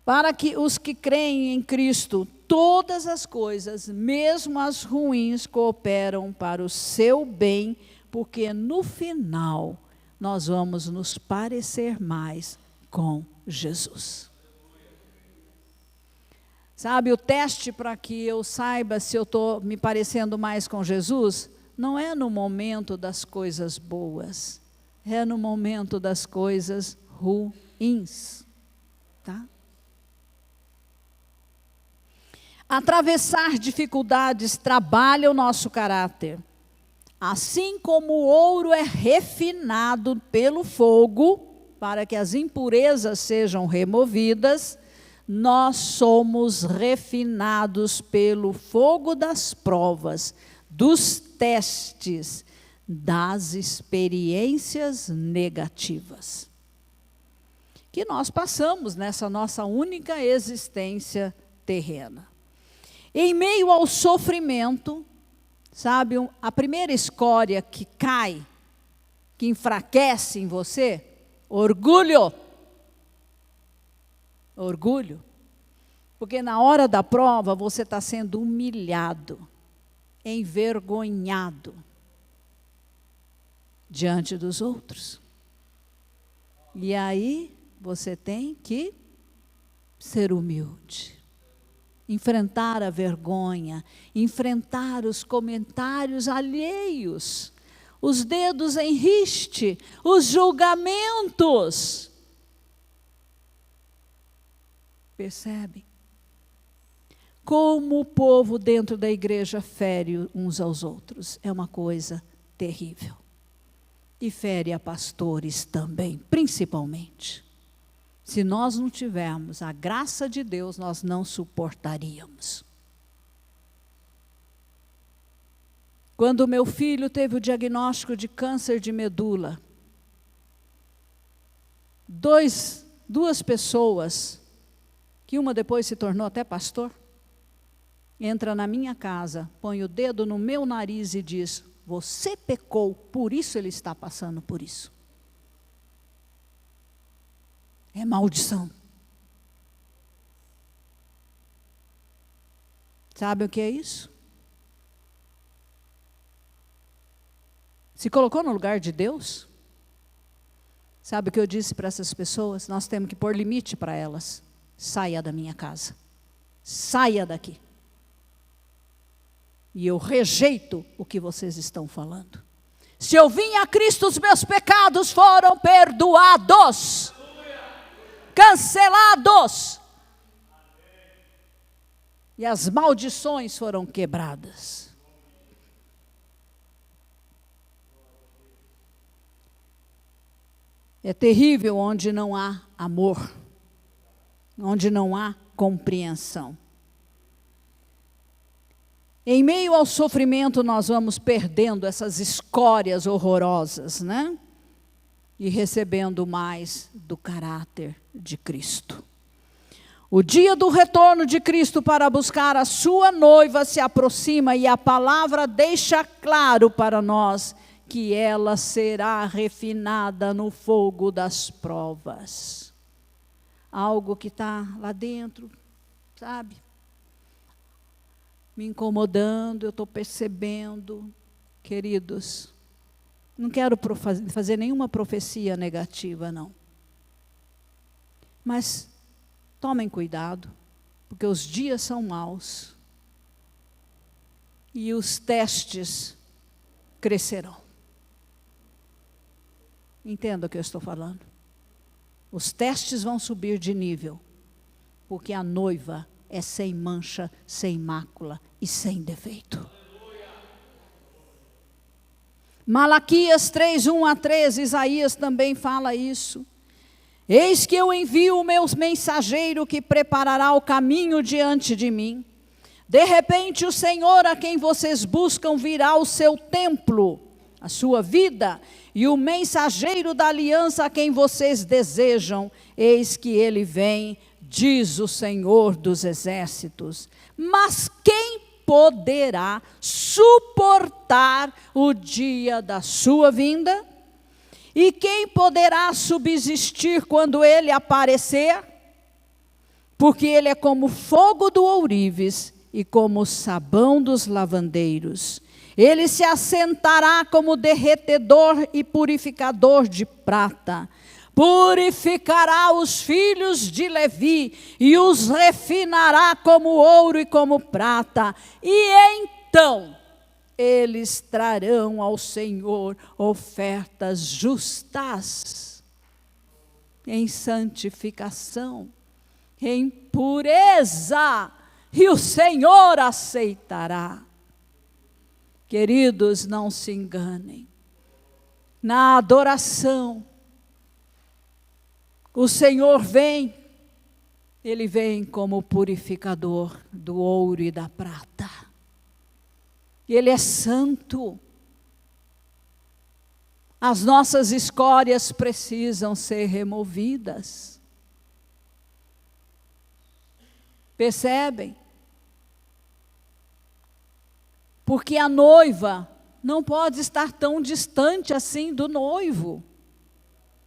Speaker 1: Para que os que creem em Cristo, todas as coisas, mesmo as ruins, cooperam para o seu bem, porque no final nós vamos nos parecer mais com Jesus. Sabe, o teste para que eu saiba se eu estou me parecendo mais com Jesus, não é no momento das coisas boas, é no momento das coisas ruins, tá? Atravessar dificuldades trabalha o nosso caráter. Assim como o ouro é refinado pelo fogo, para que as impurezas sejam removidas, nós somos refinados pelo fogo das provas, dos testes, das experiências negativas que nós passamos nessa nossa única existência terrena. Em meio ao sofrimento, sabe, a primeira escória que cai, que enfraquece em você, orgulho. Orgulho. Porque na hora da prova você está sendo humilhado, envergonhado diante dos outros. E aí você tem que ser humilde. Enfrentar a vergonha, enfrentar os comentários alheios, os dedos em riste, os julgamentos. Percebem? Como o povo dentro da igreja fere uns aos outros. É uma coisa terrível. E fere a pastores também, principalmente. Se nós não tivermos a graça de Deus, nós não suportaríamos. Quando meu filho teve o diagnóstico de câncer de medula, duas pessoas, que uma depois se tornou até pastor, entra na minha casa, põe o dedo no meu nariz e diz: você pecou, por isso ele está passando por isso. É maldição. Sabe o que é isso? Se colocou no lugar de Deus? Sabe o que eu disse para essas pessoas? Nós temos que pôr limite para elas. Saia da minha casa. Saia daqui. E eu rejeito o que vocês estão falando. Se eu vim a Cristo, os meus pecados foram perdoados, cancelados. E as maldições foram quebradas. É terrível onde não há amor, onde não há compreensão. Em meio ao sofrimento, nós vamos perdendo essas escórias horrorosas, né? E recebendo mais do caráter de Cristo. O dia do retorno de Cristo para buscar a sua noiva se aproxima, e a palavra deixa claro para nós que ela será refinada no fogo das provas. Algo que está lá dentro, sabe? Me incomodando, eu estou percebendo. Queridos, não quero fazer nenhuma profecia negativa, não. Mas tomem cuidado, porque os dias são maus. E os testes crescerão. Entenda o que eu estou falando. Os testes vão subir de nível, porque a noiva é sem mancha, sem mácula e sem defeito. Malaquias 3, 1 a 13, Isaías também fala isso. Eis que eu envio o meu mensageiro que preparará o caminho diante de mim. De repente o Senhor a quem vocês buscam virá ao seu templo, a sua vida, e o mensageiro da aliança a quem vocês desejam, eis que ele vem, diz o Senhor dos exércitos. Mas quem poderá suportar o dia da sua vinda? E quem poderá subsistir quando ele aparecer? Porque ele é como fogo do ourives e como o sabão dos lavandeiros. Ele se assentará como derretedor e purificador de prata. Purificará os filhos de Levi e os refinará como ouro e como prata. E então eles trarão ao Senhor ofertas justas, em santificação, em pureza, e o Senhor aceitará. Queridos, não se enganem. Na adoração, o Senhor vem, Ele vem como purificador do ouro e da prata. Ele é santo. As nossas escórias precisam ser removidas. Percebem? Porque a noiva não pode estar tão distante assim do noivo,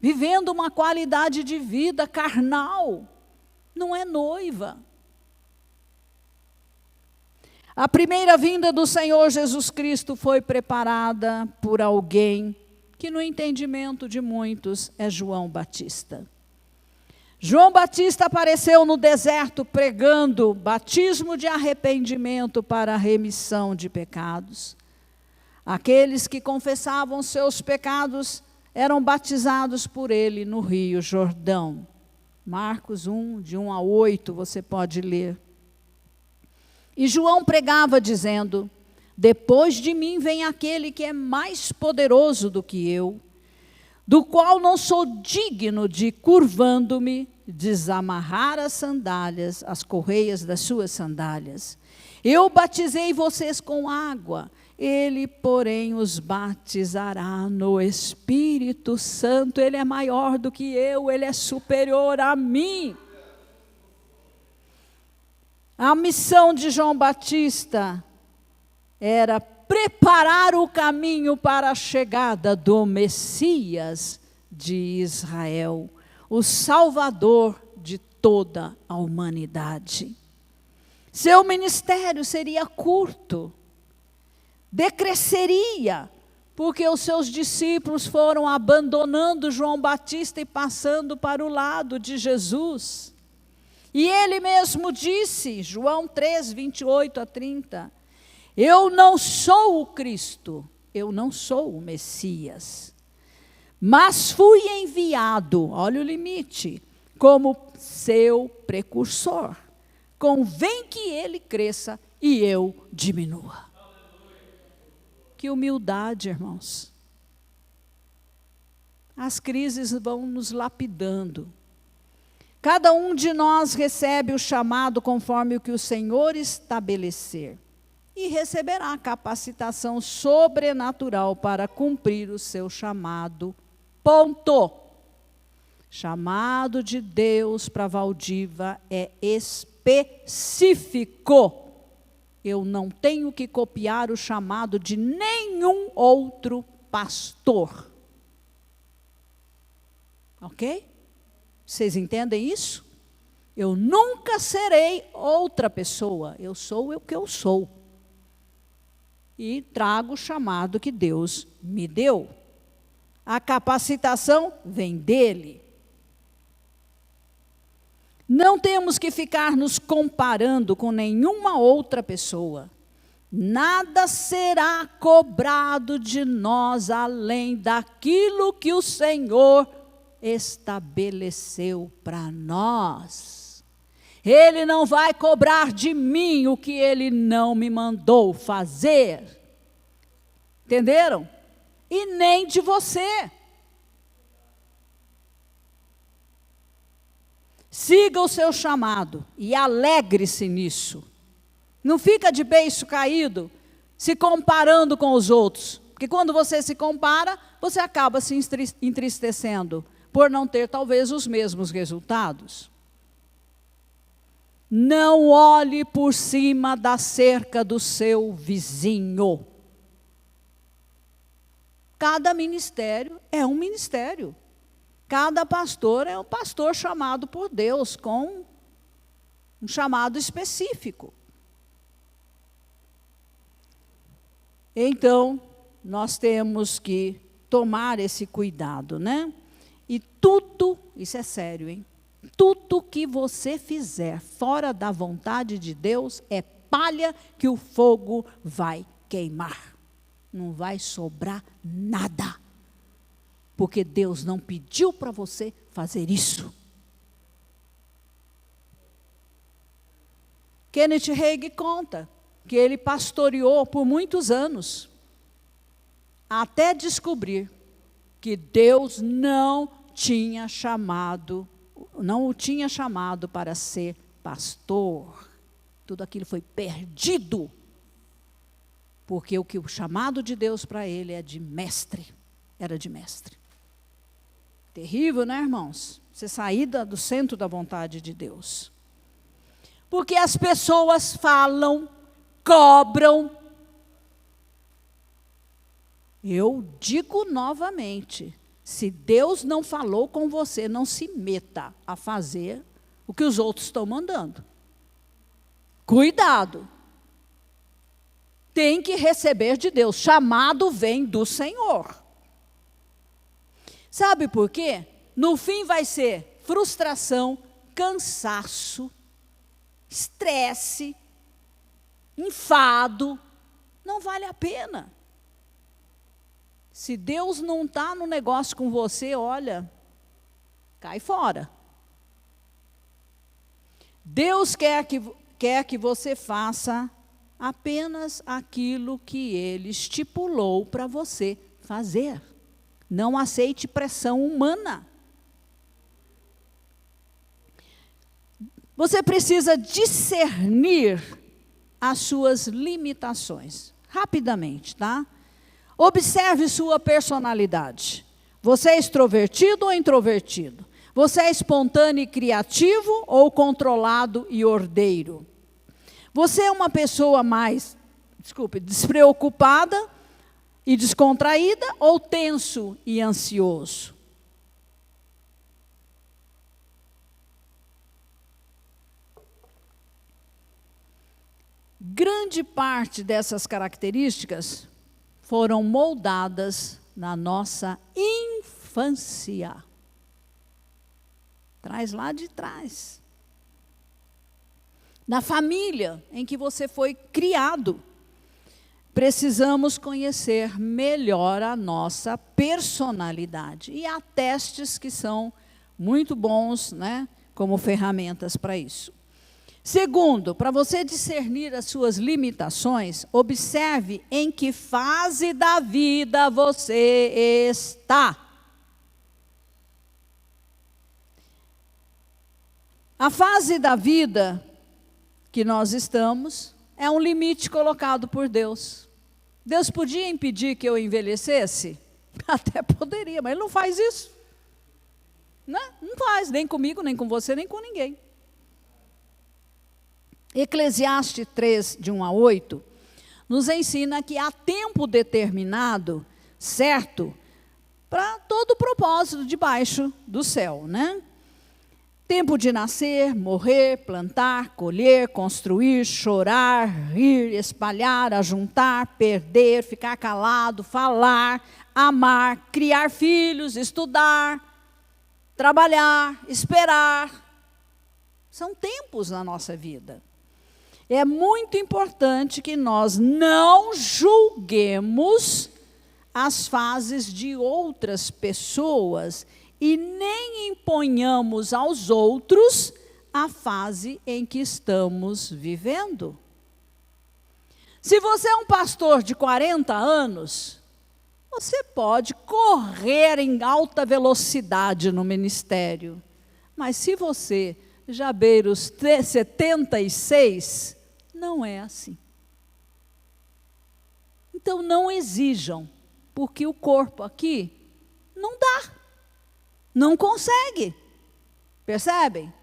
Speaker 1: vivendo uma qualidade de vida carnal. Não é noiva. A primeira vinda do Senhor Jesus Cristo foi preparada por alguém que, no entendimento de muitos, é João Batista. João Batista apareceu no deserto pregando batismo de arrependimento para a remissão de pecados. Aqueles que confessavam seus pecados eram batizados por ele no Rio Jordão. Marcos 1, de 1 a 8, você pode ler. E João pregava dizendo: depois de mim vem aquele que é mais poderoso do que eu, do qual não sou digno de, curvando-me, desamarrar as sandálias, as correias das suas sandálias. Eu batizei vocês com água, ele, porém, os batizará no Espírito Santo. Ele é maior do que eu, ele é superior a mim. A missão de João Batista era preparar o caminho para a chegada do Messias de Israel, o Salvador de toda a humanidade. Seu ministério seria curto, decresceria, porque os seus discípulos foram abandonando João Batista e passando para o lado de Jesus. E ele mesmo disse, João 3, 28 a 30, eu não sou o Cristo, eu não sou o Messias, mas fui enviado, olha o limite, como seu precursor. Convém que ele cresça e eu diminua. Que humildade, irmãos. As crises vão nos lapidando. Cada um de nós recebe o chamado conforme o que o Senhor estabelecer. E receberá capacitação sobrenatural para cumprir o seu chamado. Ponto. Chamado de Deus para Valdiva é específico. Eu não tenho que copiar o chamado de nenhum outro pastor. Ok? Vocês entendem isso? Eu nunca serei outra pessoa. Eu sou o que eu sou. E trago o chamado que Deus me deu. A capacitação vem dele. Não temos que ficar nos comparando com nenhuma outra pessoa. Nada será cobrado de nós além daquilo que o Senhor estabeleceu para nós. Ele não vai cobrar de mim o que ele não me mandou fazer. Entenderam? E nem de você. Siga o seu chamado e alegre-se nisso. Não fica de beiço caído, se comparando com os outros. Porque quando você se compara, você acaba se entristecendo por não ter talvez os mesmos resultados. Não olhe por cima da cerca do seu vizinho. Cada ministério é um ministério. Cada pastor é um pastor chamado por Deus, com um chamado específico. Então, nós temos que tomar esse cuidado, né? E tudo, isso é sério, hein? Tudo que você fizer fora da vontade de Deus é palha que o fogo vai queimar. Não vai sobrar nada. Porque Deus não pediu para você fazer isso. Kenneth Hagin conta que ele pastoreou por muitos anos, até descobrir que Deus não o tinha chamado para ser pastor. Tudo aquilo foi perdido, porque o chamado de Deus para ele é de mestre, era de mestre. Terrível, né, irmãos? Você sair do centro da vontade de Deus. Porque as pessoas falam, cobram. Eu digo novamente, se Deus não falou com você, não se meta a fazer o que os outros estão mandando. Cuidado. Tem que receber de Deus. Chamado vem do Senhor. Sabe por quê? No fim vai ser frustração, cansaço, estresse, enfado. Não vale a pena. Se Deus não está no negócio com você, olha, cai fora. Deus quer que você faça apenas aquilo que Ele estipulou para você fazer. Não aceite pressão humana. Você precisa discernir as suas limitações. Rapidamente, tá? Observe sua personalidade. Você é extrovertido ou introvertido? Você é espontâneo e criativo ou controlado e ordeiro? Você é uma pessoa mais, despreocupada e descontraída ou tenso e ansioso? Grande parte dessas características foram moldadas na nossa infância. Traz lá de trás. Na família em que você foi criado. precisamos conhecer melhor a nossa personalidade. E há testes que são muito bons, né, como ferramentas para isso. Segundo, para você discernir as suas limitações, observe em que fase da vida você está. A fase da vida que nós estamos é um limite colocado por Deus. Deus podia impedir que eu envelhecesse? Até poderia, mas Ele não faz isso. Né? Não faz, nem comigo, nem com você, nem com ninguém. Eclesiastes 3, de 1 a 8, nos ensina que há tempo determinado, certo, para todo o propósito debaixo do céu, né? Tempo de nascer, morrer, plantar, colher, construir, chorar, rir, espalhar, ajuntar, perder, ficar calado, falar, amar, criar filhos, estudar, trabalhar, esperar. São tempos na nossa vida. É muito importante que nós não julguemos as fases de outras pessoas e nem imponhamos aos outros a fase em que estamos vivendo. Se você é um pastor de 40 anos, você pode correr em alta velocidade no ministério. Mas se você já beira os 76, não é assim. Então não exijam, porque o corpo aqui não dá. Não consegue, percebem?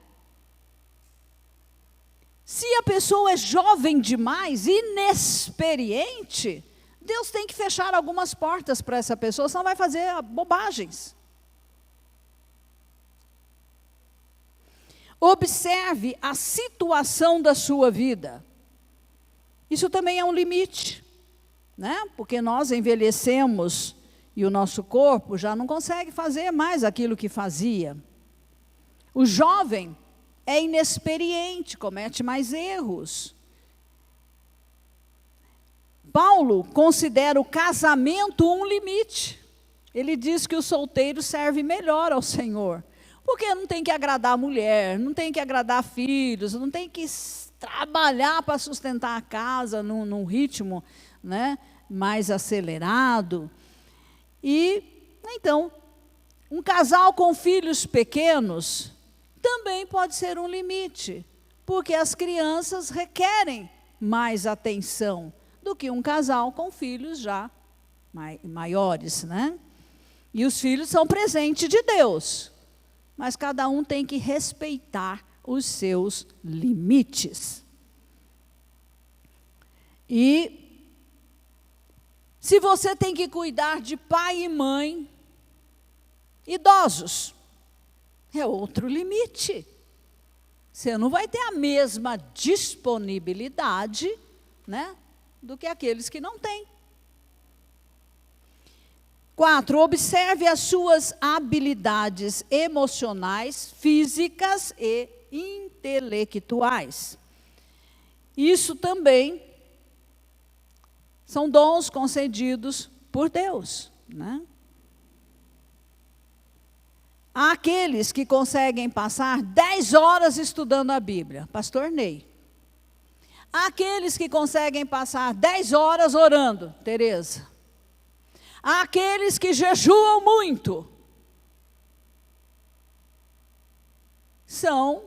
Speaker 1: Se a pessoa é jovem demais, inexperiente, Deus tem que fechar algumas portas para essa pessoa, senão vai fazer bobagens. Observe a situação da sua vida. Isso também é um limite, né? Porque nós envelhecemos e o nosso corpo já não consegue fazer mais aquilo que fazia. O jovem é inexperiente, comete mais erros. Paulo considera o casamento um limite. Ele diz que o solteiro serve melhor ao Senhor, porque não tem que agradar a mulher, não tem que agradar filhos, não tem que trabalhar para sustentar a casa num ritmo, né, mais acelerado. E, então, um casal com filhos pequenos também pode ser um limite, porque as crianças requerem mais atenção do que um casal com filhos já maiores, né? E os filhos são presente de Deus, mas cada um tem que respeitar os seus limites. E se você tem que cuidar de pai e mãe idosos, é outro limite. Você não vai ter a mesma disponibilidade, né, do que aqueles que não têm. 4, observe as suas habilidades emocionais, físicas e intelectuais. Isso também são dons concedidos por Deus, né? Há aqueles que conseguem passar 10 horas estudando a Bíblia, pastor Ney. Há aqueles que conseguem passar 10 horas orando, Tereza. Há aqueles que jejuam muito. São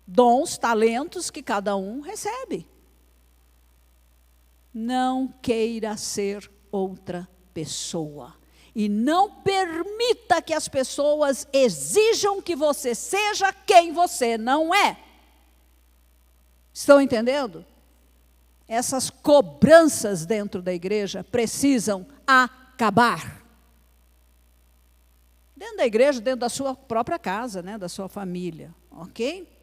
Speaker 1: dons, talentos que cada um recebe. Não queira ser outra pessoa. E não permita que as pessoas exijam que você seja quem você não é. Estão entendendo? Essas cobranças dentro da igreja precisam acabar. Dentro da igreja, dentro da sua própria casa, né, da sua família, ok?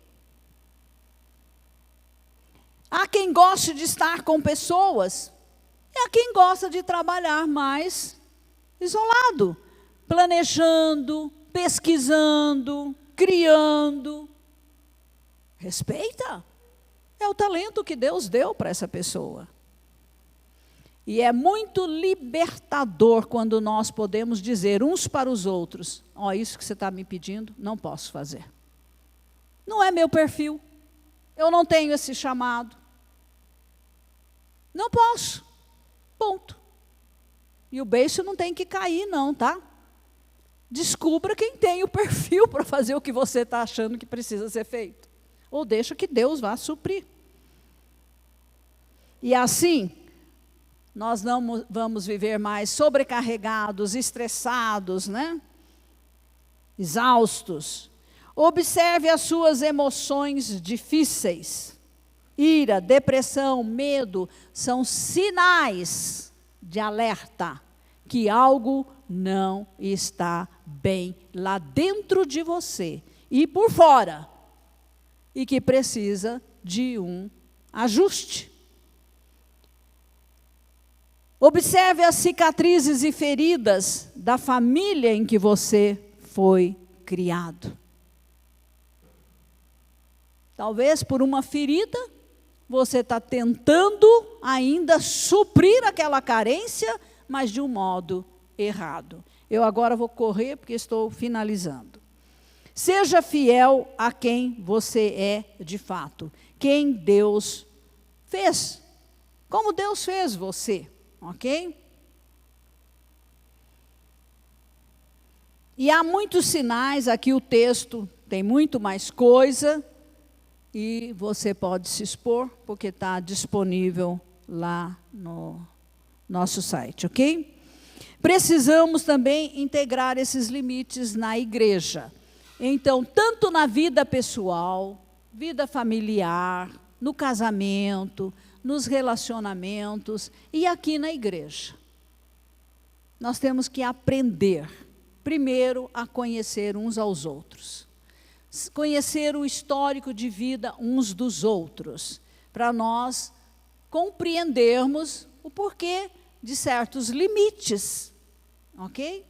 Speaker 1: Há quem goste de estar com pessoas, e há quem gosta de trabalhar mais isolado, planejando, pesquisando, criando. Respeita. É o talento que Deus deu para essa pessoa. E é muito libertador quando nós podemos dizer uns para os outros: ó, isso que você está me pedindo, não posso fazer. Não é meu perfil. Eu não tenho esse chamado. Não posso. Ponto. E o beiço não tem que cair não, tá? Descubra quem tem o perfil para fazer o que você está achando que precisa ser feito. Ou deixa que Deus vá suprir. E assim, nós não vamos viver mais sobrecarregados, estressados, né? Exaustos. Observe as suas emoções difíceis. Ira, depressão, medo são sinais de alerta que algo não está bem lá dentro de você e por fora, e que precisa de um ajuste. Observe as cicatrizes e feridas da família em que você foi criado. Talvez por uma ferida, você está tentando ainda suprir aquela carência, mas de um modo errado. Eu agora vou correr porque estou finalizando. Seja fiel a quem você é de fato, quem Deus fez, como Deus fez você, ok? E há muitos sinais, aqui o texto tem muito mais coisa, e você pode se expor, porque está disponível lá no nosso site, ok? Precisamos também integrar esses limites na igreja. Então, tanto na vida pessoal, vida familiar, no casamento, nos relacionamentos e aqui na igreja. Nós temos que aprender, primeiro, a conhecer uns aos outros. Conhecer o histórico de vida uns dos outros, para nós compreendermos o porquê de certos limites, ok?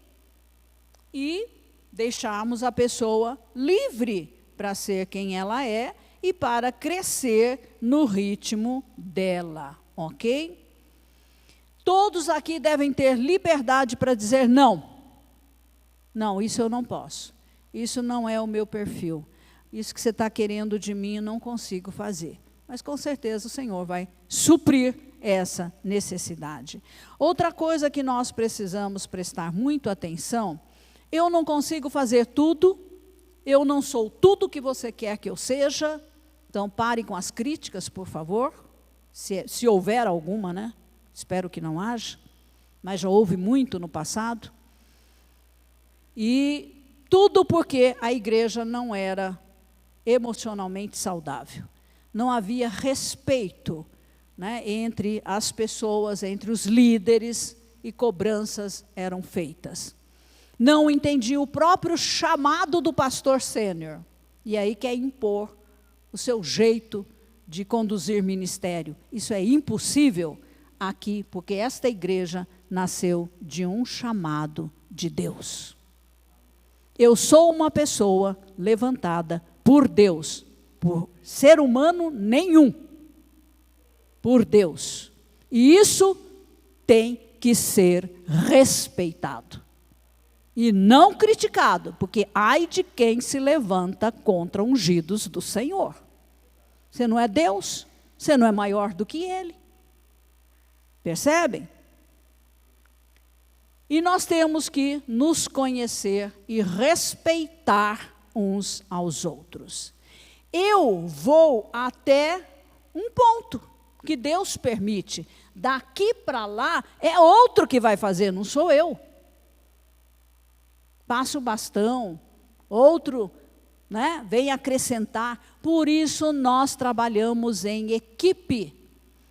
Speaker 1: E deixarmos a pessoa livre para ser quem ela é e para crescer no ritmo dela, ok? Todos aqui devem ter liberdade para dizer não. Não, isso eu não posso. Isso não é o meu perfil. Isso que você está querendo de mim, eu não consigo fazer. Mas com certeza o Senhor vai suprir essa necessidade. Outra coisa que nós precisamos prestar muito atenção: eu não consigo fazer tudo, eu não sou tudo que você quer que eu seja. Então pare com as críticas, por favor, se houver alguma, né? Espero que não haja, mas já houve muito no passado. E tudo porque a igreja não era emocionalmente saudável. Não havia respeito, né, entre as pessoas, entre os líderes, e cobranças eram feitas. Não entendia o próprio chamado do pastor sênior. E aí quer impor o seu jeito de conduzir ministério. Isso é impossível aqui, porque esta igreja nasceu de um chamado de Deus. Eu sou uma pessoa levantada por Deus, por ser humano nenhum, por Deus. E isso tem que ser respeitado. E não criticado, porque ai de quem se levanta contra ungidos do Senhor. Você não é Deus, você não é maior do que Ele. Percebem? E nós temos que nos conhecer e respeitar uns aos outros. Eu vou até um ponto que Deus permite. Daqui para lá é outro que vai fazer, não sou eu. Passa o bastão, outro, né, vem acrescentar. Por isso nós trabalhamos em equipe.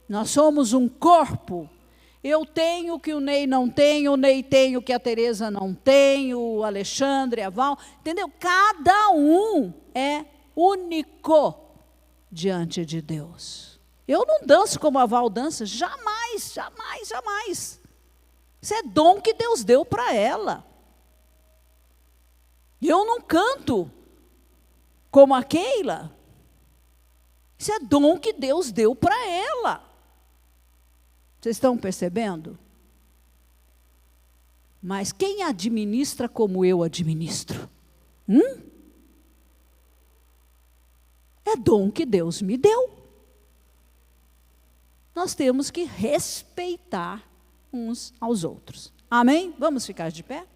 Speaker 1: Nós somos um corpo. Eu tenho o que o Ney não tem, o Ney tem o que a Tereza não tem, o Alexandre, a Val, entendeu? Cada um é único diante de Deus. Eu não danço como a Val dança, jamais, jamais, jamais. Isso é dom que Deus deu para ela. Eu não canto como a Keila. Isso é dom que Deus deu para ela. Vocês estão percebendo? Mas quem administra como eu administro? É dom que Deus me deu. Nós temos que respeitar uns aos outros. Amém? Vamos ficar de pé?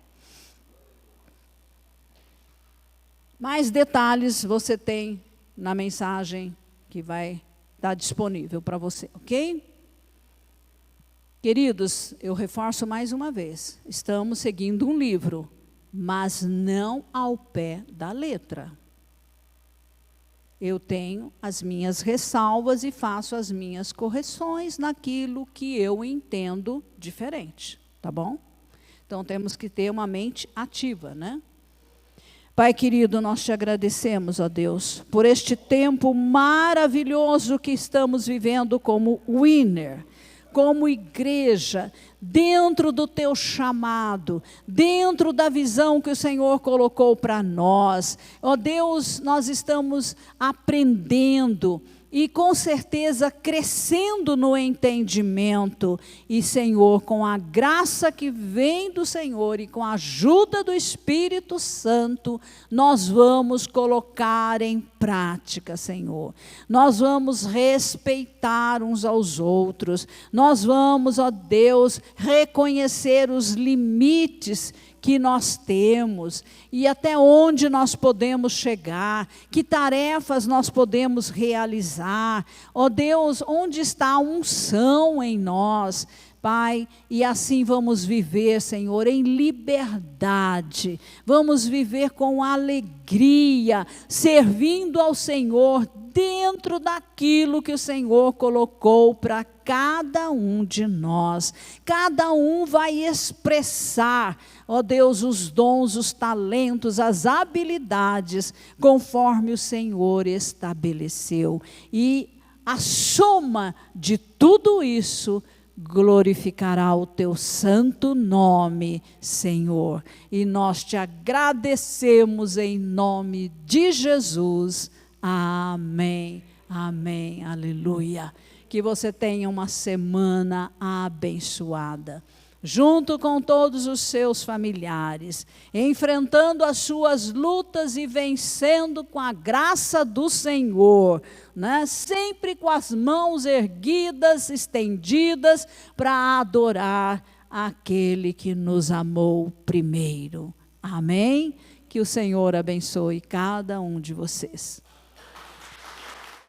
Speaker 1: Mais detalhes você tem na mensagem que vai estar disponível para você, ok? Queridos, eu reforço mais uma vez, estamos seguindo um livro, mas não ao pé da letra. Eu tenho as minhas ressalvas e faço as minhas correções naquilo que eu entendo diferente, tá bom? Então temos que ter uma mente ativa, né? Pai querido, nós te agradecemos, ó Deus, por este tempo maravilhoso que estamos vivendo como Winner, como igreja, dentro do teu chamado, dentro da visão que o Senhor colocou para nós. Ó Deus, nós estamos aprendendo e com certeza crescendo no entendimento. E Senhor, com a graça que vem do Senhor e com a ajuda do Espírito Santo, nós vamos colocar em prática, Senhor. Nós vamos respeitar uns aos outros. Nós vamos, ó Deus, reconhecer os limites que nós temos e até onde nós podemos chegar, que tarefas nós podemos realizar. Ó Deus, onde está a unção em nós, Pai, e assim vamos viver, Senhor, em liberdade, vamos viver com alegria, servindo ao Senhor dentro daquilo que o Senhor colocou para cada um de nós. Cada um vai expressar, ó Deus, os dons, os talentos, as habilidades, conforme o Senhor estabeleceu. E a soma de tudo isso glorificará o teu santo nome, Senhor. E nós te agradecemos em nome de Jesus. Amém, amém, aleluia. Que você tenha uma semana abençoada, junto com todos os seus familiares, enfrentando as suas lutas e vencendo com a graça do Senhor, né? Sempre com as mãos erguidas, estendidas, para adorar aquele que nos amou primeiro. Amém? Que o Senhor abençoe cada um de vocês.